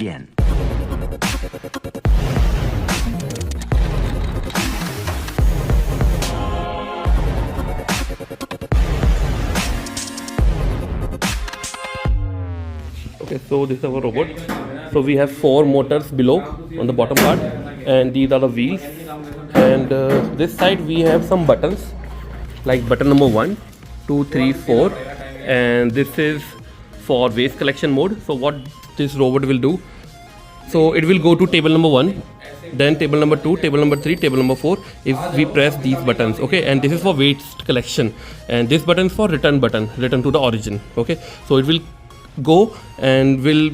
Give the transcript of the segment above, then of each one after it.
begin. Okay, so this is our robot. So we have 4 motors below on the bottom part, and these are the wheels. And this side we have some buttons, like button number 1, 2, 3, 4, and this is for waste collection mode. So what this robot will do? So it will go to table number 1, then table number 2, table number 3, table number 4 if we press these buttons. Okay, and this is for waste collection, and this button is for return button, return to the origin. Okay, so it will go and will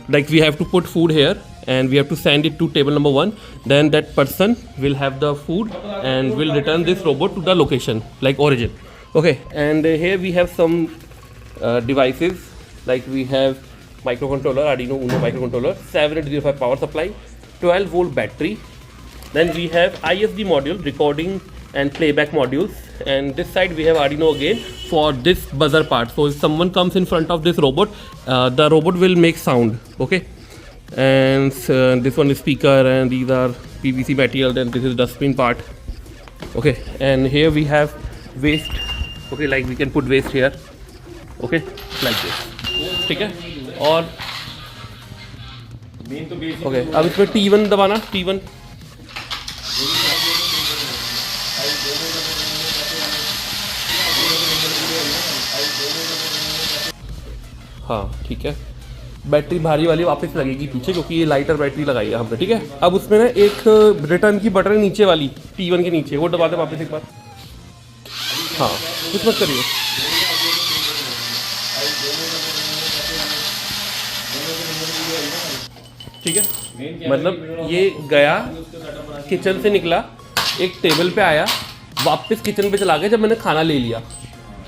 like we have to put food here and we have to send it to table number 1, then that person will have the food and will return this robot to the location like origin. Okay, and here we have some devices, like we have microcontroller, Arduino Uno microcontroller, 7805 power supply, 12 volt battery, then we have ISD module, recording and playback modules, and this side we have Arduino again for this buzzer part. So if someone comes in front of this robot, the robot will make sound. Okay, and this one is speaker, and these are PVC material, then this is dustbin part. Okay, and here we have waste. Okay, like we can put waste here. Okay, like this. ठीक है, और okay, अब इसमें T1 दबाना, T1. हाँ ठीक है, battery भारी वाली वापस लगेगी पीछे, क्योंकि ये लाइटर बैटरी लगाई है हमने. ठीक है, अब उसमें ना एक रिटर्न की बटन नीचे वाली T1 के नीचे, वो दबा दे वापस एक बार. हाँ, कुछ मत करिए. ठीक है, मतलब ये गया किचन से निकला, एक टेबल पे आया, वापस किचन पे चला गया जब मैंने खाना ले लिया.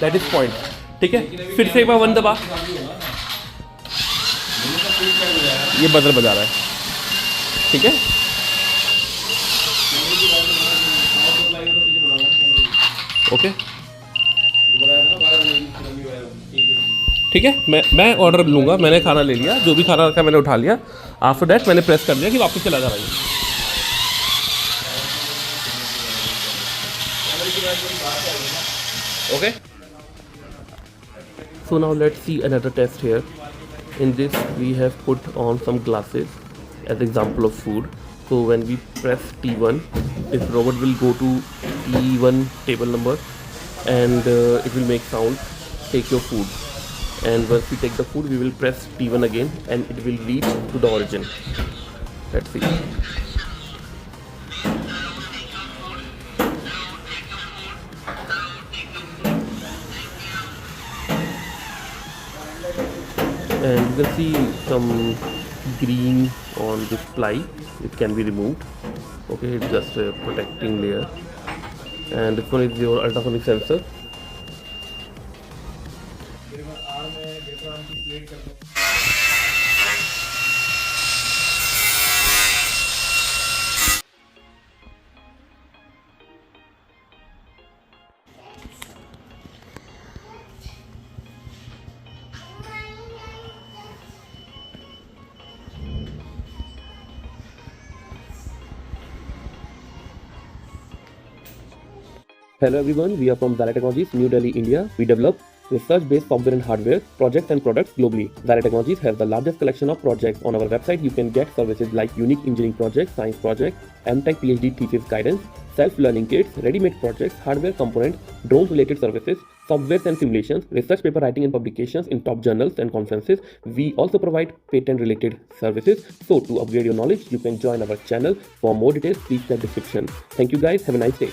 That is point. ठीक है, फिर से एक बार 1 दबा, ये बजर बजा रहा है. ठीक है, ओके, ठीक है, मैं ऑर्डर लूँगा. मैंने खाना ले लिया, जो भी खाना रखा मैंने उठा लिया. आफ्टर दैट मैंने प्रेस कर दिया कि वापस चला जा रहा है. Okay, so now let's see another test here. In this we have put on some glasses as example of food. So when we press T1, this robot will go to T1 table number and it will make sound, take your food. And once we take the food, we will press T1 again and it will reach to the origin. Let's see. And you can see some green on this ply. It can be removed. Okay, it's just a protecting layer. And this one is your ultrasonic sensor. Hello everyone, we are from Xilir Technologies, New Delhi, India. We develop research-based software and hardware projects and products globally. Xilir Technologies has the largest collection of projects. On our website, you can get services like unique engineering projects, science projects, M.Tech PhD thesis guidance, self-learning kits, ready-made projects, hardware components, drone-related services, softwares and simulations, research paper writing and publications in top journals and conferences. We also provide patent-related services. So to upgrade your knowledge, you can join our channel. For more details, please check description. Thank you guys. Have a nice day.